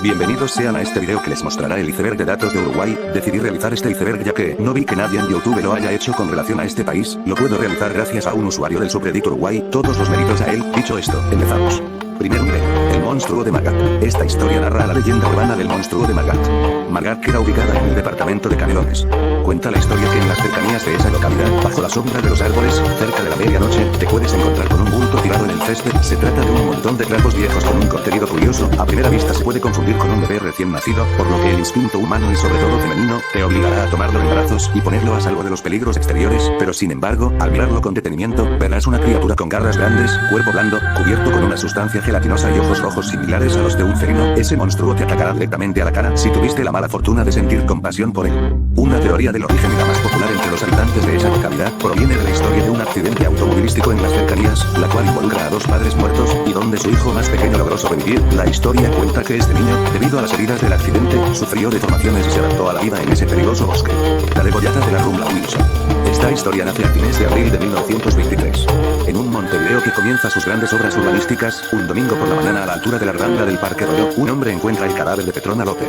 Bienvenidos sean a este video que les mostrará el iceberg de datos de Uruguay. Decidí realizar este iceberg ya que no vi que nadie en YouTube lo haya hecho con relación a este país. Lo puedo realizar gracias a un usuario del subreddit Uruguay. Todos los méritos a él. Dicho esto, empezamos. Primer nivel. El monstruo de Margat. Esta historia narra la leyenda urbana del monstruo de Margat. Margat queda ubicada en el departamento de Canelones. Cuenta la historia que en las cercanías de esa localidad, bajo la sombra de los árboles, cerca de la medianoche, te puedes encontrar con un bulto tirado en el césped. Se trata de un montón de trapos viejos con un contenido curioso. A primera vista se puede confundir con un bebé recién nacido, por lo que el instinto humano y sobre todo femenino, te obligará a tomarlo en brazos y ponerlo a salvo de los peligros exteriores. Pero sin embargo, al mirarlo con detenimiento, verás una criatura con garras grandes, cuerpo blando, cubierto con una sustancia gelatinosa y ojos rojos similares a los de un felino. Ese monstruo te atacará directamente a la cara si tuviste la mala fortuna de sentir compasión por él. Una teoría del origen y la más popular entre los habitantes de esa localidad proviene de la historia de un accidente automovilístico en las cercanías, la cual involucra a dos padres muertos y donde su hijo más pequeño logró sobrevivir. La historia cuenta que este niño, debido a las heridas del accidente, sufrió deformaciones y se adaptó a la vida en ese peligroso bosque. La degollada de la Rumbla Wilson. Esta historia nace a fines de abril de 1923. En un Montevideo que comienza sus grandes obras urbanísticas, un domingo por la mañana a la altura de la Rambla del Parque Rodó, un hombre encuentra el cadáver de Petrona López.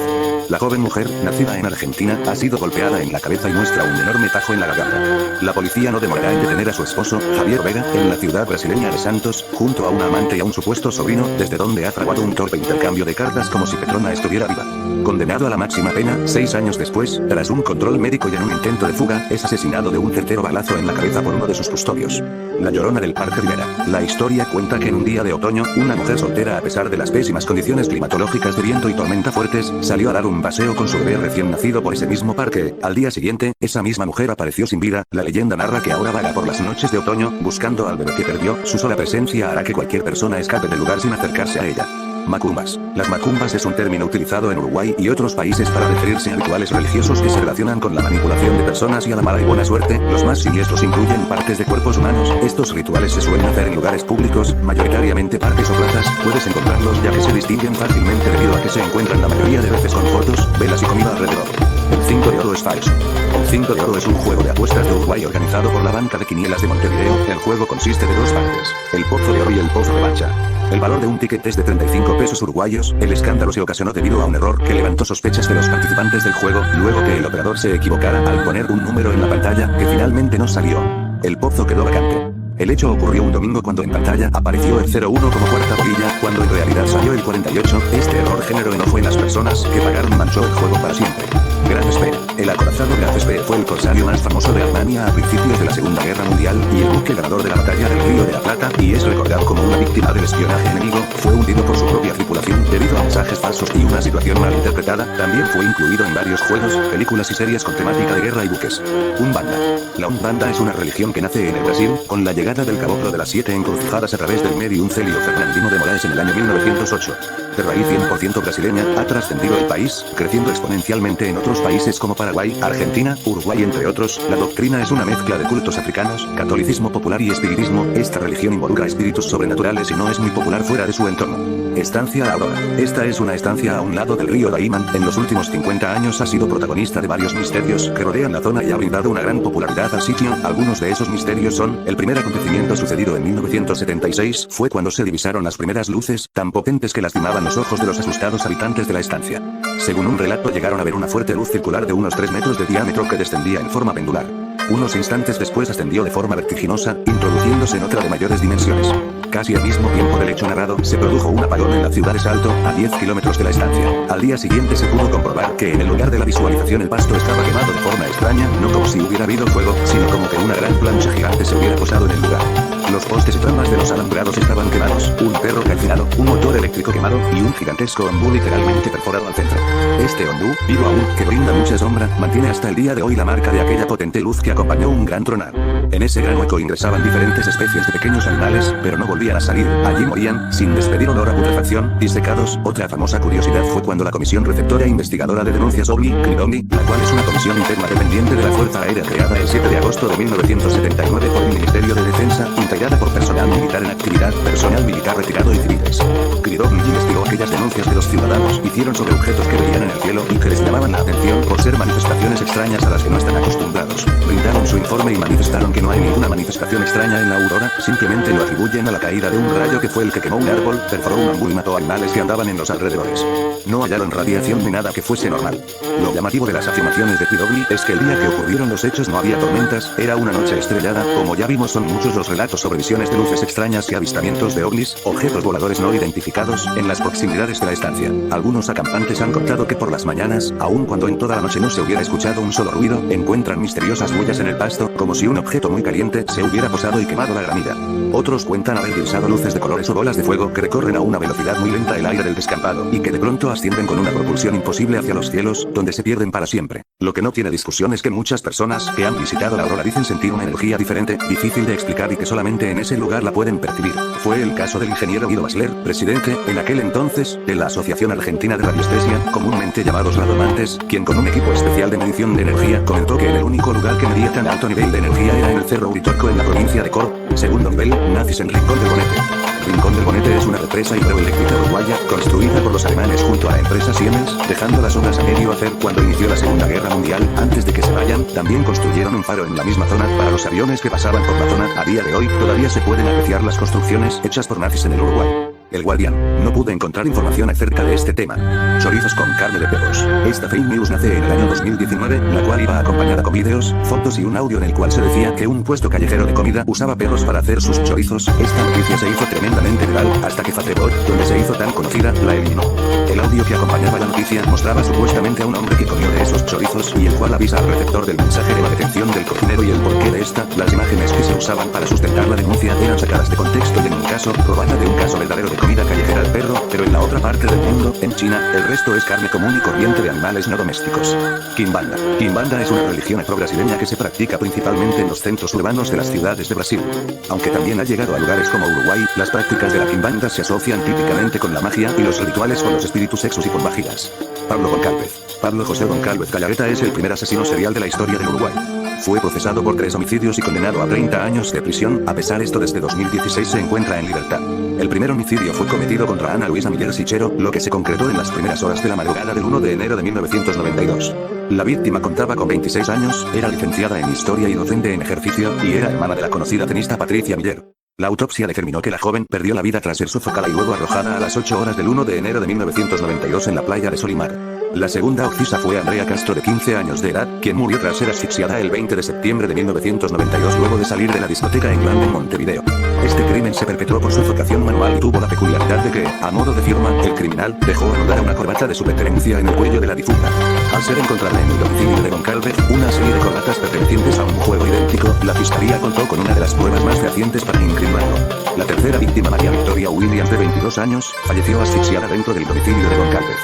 La joven mujer, nacida en Argentina, ha sido golpeada en la cabeza y muestra un enorme tajo en la garganta. La policía no demorará en detener a su esposo, Javier Vega, en la ciudad brasileña de Santos, junto a una amante y a un supuesto sobrino, desde donde ha fraguado un torpe intercambio de cartas como si Petrona estuviera viva. Condenado a la máxima pena, 6 años después, tras un control médico y en un intento de fuga, es asesinado de un certero balazo en la cabeza por uno de sus custodios. La Llorona del Parque Rivera. La historia cuenta que en un día de otoño, una mujer soltera, a pesar de las pésimas condiciones climatológicas de viento y tormenta fuertes, salió a dar un paseo con su bebé recién nacido por ese mismo parque. Al día siguiente, esa misma mujer apareció sin vida. La leyenda narra que ahora vaga por las noches de otoño, buscando al bebé que perdió. Su sola presencia hará que cualquier persona escape del lugar sin acercarse a ella. Macumbas. Las macumbas es un término utilizado en Uruguay y otros países para referirse a rituales religiosos que se relacionan con la manipulación de personas y a la mala y buena suerte. Los más siniestros incluyen partes de cuerpos humanos. Estos rituales se suelen hacer en lugares públicos, mayoritariamente parques o plazas. Puedes encontrarlos ya que se distinguen fácilmente debido a que se encuentran la mayoría de veces con fotos, velas y comida alrededor. El 5 de oro es falso. El 5 de oro es un juego de apuestas de Uruguay organizado por la Banca de Quinielas de Montevideo. El juego consiste de dos partes, el pozo de oro y el pozo de bacha. El valor de un ticket es de 35 pesos uruguayos. El escándalo se ocasionó debido a un error que levantó sospechas de los participantes del juego, luego que el operador se equivocara al poner un número en la pantalla que finalmente no salió. El pozo quedó vacante. El hecho ocurrió un domingo cuando en pantalla apareció el 01 como cuarta bolilla, cuando en realidad salió el 48. Este error generó enojo en las personas que pagaron y manchó el juego para siempre. Graf Spee. El acorazado Graf Spee fue el corsario más famoso de Alemania a principios de la Segunda Guerra Mundial y el buque ganador de la batalla del Río de la Plata, y es recordado como una víctima del espionaje enemigo. Fue hundido por su propia tripulación debido a mensajes falsos y una situación mal interpretada. También fue incluido en varios juegos, películas y series con temática de guerra y buques. Umbanda. La Umbanda es una religión que nace en el Brasil, con la llegada del caboclo de las 7 encrucijadas a través del medium Celio Fernandino de Moraes en el año 1908. De raíz 100% brasileña, ha trascendido el país, creciendo exponencialmente en otros países como Paraguay, Argentina, Uruguay entre otros. La doctrina es una mezcla de cultos africanos, catolicismo popular y espiritismo. Esta religión involucra espíritus sobrenaturales y no es muy popular fuera de su entorno. Estancia Aurora. Esta es una estancia a un lado del río Daimán. En los últimos 50 años ha sido protagonista de varios misterios que rodean la zona y ha brindado una gran popularidad al sitio. Algunos de esos misterios son: el primer acontecimiento sucedido en 1976 fue cuando se divisaron las primeras luces, tan potentes que lastimaban los ojos de los asustados habitantes de la estancia. Según un relato, llegaron a ver una fuerte luz circular de unos 3 metros de diámetro que descendía en forma pendular. Unos instantes después ascendió de forma vertiginosa, introduciéndose en otra de mayores dimensiones. Casi al mismo tiempo del hecho narrado, se produjo un apagón en la ciudad de Salto, a 10 kilómetros de la estancia. Al día siguiente se pudo comprobar que en el lugar de la visualización el pasto estaba quemado de forma extraña, no como si hubiera habido fuego, sino como que una gran plancha gigante se hubiera posado en el lugar. Los postes y tramas de los alambrados estaban quemados, un perro calcinado, un motor eléctrico quemado, y un gigantesco ombú literalmente perforado al centro. Este ombú, vivo aún, que brinda mucha sombra, mantiene hasta el día de hoy la marca de aquella potente luz que acompañó un gran tronar. En ese gran hueco ingresaban diferentes especies de pequeños animales, pero no volvían a salir. Allí morían, sin despedir olor a putrefacción, disecados. Otra famosa curiosidad fue cuando la Comisión Receptora e Investigadora de Denuncias OVNI, CRIDOVNI, la cual es una comisión interna dependiente de la Fuerza Aérea creada el 7 de agosto de 1979 por el Ministerio de Defensa, integrada por personal militar en actividad, personal militar retirado y civiles. CRIDOVNI investigó aquellas denuncias que los ciudadanos hicieron sobre objetos que veían en el cielo y que les llamaban la atención por ser manifestaciones extrañas a las que no están acostumbrados. Brindaron su informe y manifestaron que no hay ninguna manifestación extraña en la aurora, simplemente lo atribuyen a la caída de un rayo que fue el que quemó un árbol, perforó un bambú y mató animales que andaban en los alrededores. No hallaron radiación ni nada que fuese normal. Lo llamativo de las afirmaciones de PW es que el día que ocurrieron los hechos no había tormentas, era una noche estrellada, como ya vimos son muchos los relatos sobre visiones de luces extrañas y avistamientos de ovnis, objetos voladores no identificados, en las proximidades de la estancia. Algunos acampantes han contado que por las mañanas, aun cuando en toda la noche no se hubiera escuchado un solo ruido, encuentran misteriosas huellas en el pasto, como si un objeto muy caliente se hubiera posado y quemado la gramilla. Otros cuentan haber divisado luces de colores o bolas de fuego que recorren a una velocidad muy lenta el aire del descampado, y que de pronto ascienden con una propulsión imposible hacia los cielos, donde se pierden para siempre. Lo que no tiene discusión es que muchas personas que han visitado la aurora dicen sentir una energía diferente, difícil de explicar y que solamente en ese lugar la pueden percibir. Fue el caso del ingeniero Guido Basler, presidente, en aquel entonces, de la Asociación Argentina de Radiestesia, comúnmente llamados radomantes, quien con un equipo especial de medición de energía comentó que el único lugar que medía tan alto nivel de energía era en el Cerro Uritorco en la provincia de Córdoba. Segundo nivel, nazis en Rincón del Bonete. Rincón del Bonete es una represa hidroeléctrica uruguaya, construida por los alemanes junto a la empresa Siemens, dejando las obras a medio hacer cuando inició la Segunda Guerra Mundial. Antes de que se vayan, también construyeron un faro en la misma zona para los aviones que pasaban por la zona. A día de hoy, todavía se pueden apreciar las construcciones hechas por nazis en el Uruguay. El Guardián. No pude encontrar información acerca de este tema. Chorizos con carne de perros. Esta fake news nace en el año 2019, la cual iba acompañada con vídeos, fotos y un audio en el cual se decía que un puesto callejero de comida usaba perros para hacer sus chorizos. Esta noticia se hizo tremendamente viral, hasta que Facebook, donde se hizo tan conocida, la eliminó. El audio que acompañaba la noticia mostraba supuestamente a un hombre que comió de esos chorizos y el cual avisa al receptor del mensaje de la detención del cocinero y el porqué de esta. Las imágenes que se usaban para sustentar la denuncia eran sacadas de contexto y en un caso, robada de un caso verdadero de comida callejera al perro, pero en la otra parte del mundo, en China, el resto es carne común y corriente de animales no domésticos. Quimbanda. Quimbanda es una religión afro-brasileña que se practica principalmente en los centros urbanos de las ciudades de Brasil. Aunque también ha llegado a lugares como Uruguay, las prácticas de la quimbanda se asocian típicamente con la magia y los rituales con los espíritus exorcísticos. Pablo Goncalves. Pablo José Goncalves Callareta es el primer asesino serial de la historia del Uruguay. Fue procesado por 3 homicidios y condenado a 30 años de prisión. A pesar de esto, desde 2016 se encuentra en libertad. El primer homicidio fue cometido contra Ana Luisa Miller Sichero, lo que se concretó en las primeras horas de la madrugada del 1 de enero de 1992. La víctima contaba con 26 años, era licenciada en Historia y docente en ejercicio, y era hermana de la conocida tenista Patricia Miller. La autopsia determinó que la joven perdió la vida tras ser sofocada y luego arrojada a las 8 horas del 1 de enero de 1992 en la playa de Solimar. La segunda occisa fue Andrea Castro de 15 años de edad, quien murió tras ser asfixiada el 20 de septiembre de 1992 luego de salir de la discoteca en Grande, Montevideo. Este crimen se perpetró por sufocación manual y tuvo la peculiaridad de que, a modo de firma, el criminal dejó anudar una corbata de su pertenencia en el cuello de la difunta. Al ser encontrada en el domicilio de Goncalves, una serie de corbatas pertenecientes a un juego idéntico, la fiscalía contó con una de las pruebas más fehacientes para incriminarlo. La tercera víctima, María Victoria Williams, de 22 años, falleció asfixiada dentro del domicilio de Goncalves.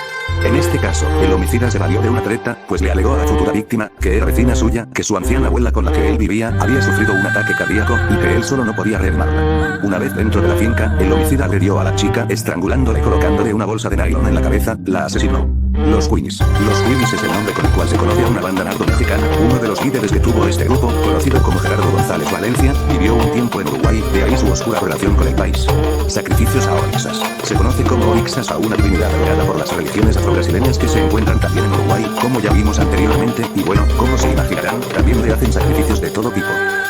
En este caso, el homicida se valió de una treta, pues le alegó a la futura víctima, que era vecina suya, que su anciana abuela con la que él vivía había sufrido un ataque cardíaco y que él solo no podía reanimarla. Una vez dentro de la finca, el homicida agredió a la chica, estrangulándola y colocándole una bolsa de nylon en la cabeza, la asesinó. Los Queenies. Los Queenies es el nombre con el cual se conoce a una banda nardo-mexicana. Uno de los líderes que tuvo este grupo, conocido como Gerardo González Valencia, vivió un tiempo en Uruguay, de ahí su oscura relación con el país. Sacrificios a Orixas. Se conoce como Orixas a una divinidad adorada por las religiones afro-brasileñas que se encuentran también en Uruguay, como ya vimos anteriormente, y bueno, como se imaginarán, también le hacen sacrificios de todo tipo.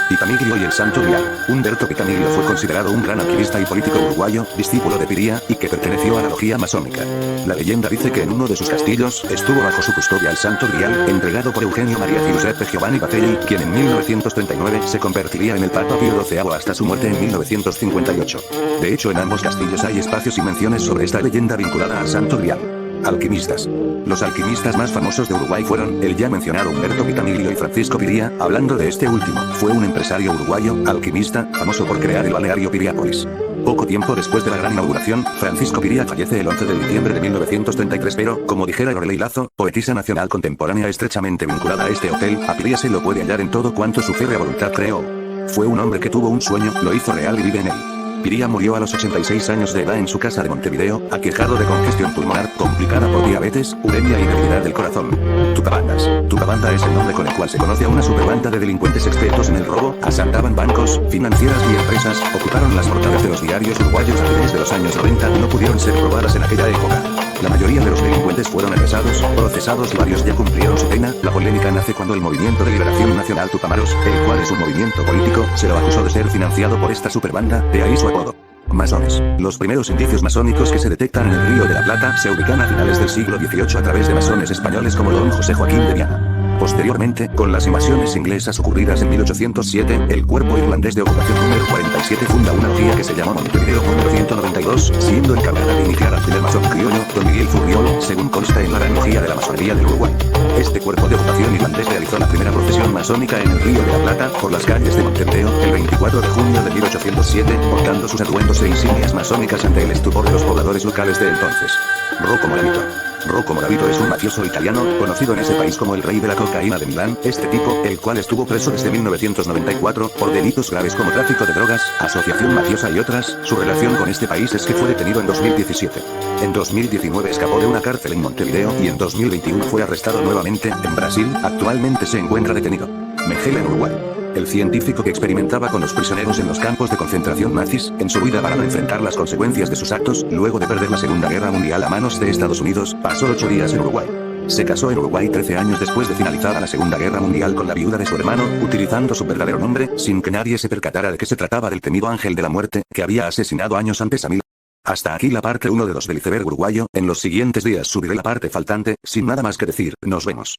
Pitamiglio y el Santo Grial. Humberto Pitamiglio fue considerado un gran alquimista y político uruguayo, discípulo de Piria, y que perteneció a la logia masónica. La leyenda dice que en uno de sus castillos, estuvo bajo su custodia el Santo Grial, entregado por Eugenio María Giuseppe Giovanni Batelli, quien en 1939 se convertiría en el Papa Pío XII hasta su muerte en 1958. De hecho, en ambos castillos hay espacios y menciones sobre esta leyenda vinculada al Santo Grial. Alquimistas. Los alquimistas más famosos de Uruguay fueron el ya mencionado Humberto Pitamiglio y Francisco Piria. Hablando de este último, fue un empresario uruguayo, alquimista, famoso por crear el balneario Piriápolis. Poco tiempo después de la gran inauguración, Francisco Piria fallece el 11 de diciembre de 1933, pero, como dijera Lorelei Lazo, poetisa nacional contemporánea estrechamente vinculada a este hotel, a Piria se lo puede hallar en todo cuanto su férrea voluntad creó. Fue un hombre que tuvo un sueño, lo hizo real y vive en él. Piria murió a los 86 años de edad en su casa de Montevideo, aquejado de congestión pulmonar, complicada por diabetes, uremia y debilidad del corazón. Tucabandas. Tucabanda es el nombre con el cual se conoce a una superbanda de delincuentes expertos en el robo, asaltaban bancos, financieras y empresas, ocuparon las portadas de los diarios uruguayos a fines de los años 90, no pudieron ser probadas en aquella época. La mayoría de los delincuentes fueron arrestados, procesados y varios ya cumplieron su pena. La polémica nace cuando el Movimiento de Liberación Nacional Tupamaros, el cual es un movimiento político, se lo acusó de ser financiado por esta superbanda, de ahí su apodo. Masones. Los primeros indicios masónicos que se detectan en el Río de la Plata se ubican a finales del siglo XVIII a través de masones españoles como don José Joaquín de Viana. Posteriormente, con las invasiones inglesas ocurridas en 1807, el Cuerpo Irlandés de Ocupación número 47 funda una logia que se llama Montevideo número 192, siendo encargada de iniciar al primer masón criollo, don Miguel Furriol, según consta en la Gran Logía de la Masonería del Uruguay. Este cuerpo de ocupación irlandés realizó la primera procesión masónica en el Río de la Plata, por las calles de Montevideo, el 24 de junio de 1807, portando sus atuendos e insignias masónicas ante el estupor de los pobladores locales de entonces. Rocco Moravito. Rocco Moravito es un mafioso italiano, conocido en ese país como el rey de la cocaína de Milán. Este tipo, el cual estuvo preso desde 1994, por delitos graves como tráfico de drogas, asociación mafiosa y otras, su relación con este país es que fue detenido en 2017. En 2019 escapó de una cárcel en Montevideo y en 2021 fue arrestado nuevamente, en Brasil, actualmente se encuentra detenido. Mengele en Uruguay. El científico que experimentaba con los prisioneros en los campos de concentración nazis, en su vida para no enfrentar las consecuencias de sus actos, luego de perder la Segunda Guerra Mundial a manos de Estados Unidos, pasó 8 días en Uruguay. Se casó en Uruguay 13 años después de finalizada la Segunda Guerra Mundial con la viuda de su hermano, utilizando su verdadero nombre, sin que nadie se percatara de que se trataba del temido Ángel de la Muerte, que había asesinado años antes a Mil. Hasta aquí la parte 1 de 2 del iceberg uruguayo. En los siguientes días subiré la parte faltante. Sin nada más que decir, nos vemos.